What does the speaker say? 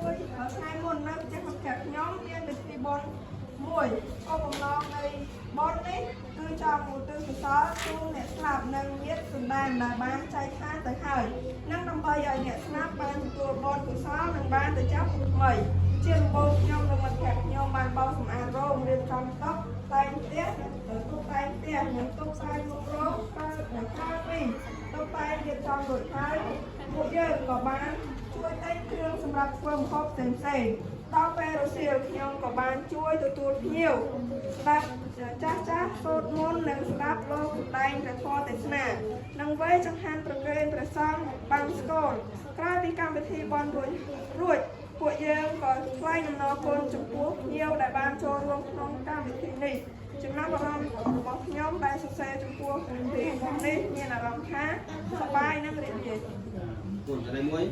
មួយថ្ងៃមុននៅចេះប្រាប់ខ្ញុំមានវិធីបន់មួយក៏បំឡងនៃបន់នេះគឺចង់ឧទ្ទិសកុសលជូនអ្នកស្លាប់និងញាតិសន្តានដែលបានចែកឋានទៅហើយនិងដើម្បីឲ្យអ្នកស្លាប់បានទទួលបន់កុសលនិងបានទៅចាប់ថ្មីជាដំបូងខ្ញុំនិងមិត្តភក្តិខ្ញុំបានបោសសម្អាតរោងរៀបចំតុតែងផ្ទះតុបតែងផ្ទះនិងតុបតែងមុខរោងការពីតុបតែងរៀបចំរួចហើយពួកយើងក៏បានជួយតែងគ្រឿងសម្រាប់ធ្វើម្ហូបផ្សេងៗដល់ពេលរសៀលខ្ញុំក៏បានជួយទទួលភ្ញៀវស្ដាប់ចាស់សូត្រមន្តនិងស្ដាប់លោកសម្ដែងព្រះធម៌ទេសនានិងវេចង្ហាន់ប្រគេនព្រះសង្ឃបានស្គរក្រោយពីកម្មវិធីបន់រួចពួកយើងក៏ថ្លែងអំណរគុណចំពោះភ្ញៀវដែលបានចូលរួមក្នុងកម្មវិធីនេះចំណាប់អារម្មណ៍របស់ខ្ញុំដែលសរសេរចំពោះកម្មវិធីនេះមានអារម្មណ៍ថាសប្បាយនិងរីករាយ Cuốn cái này muối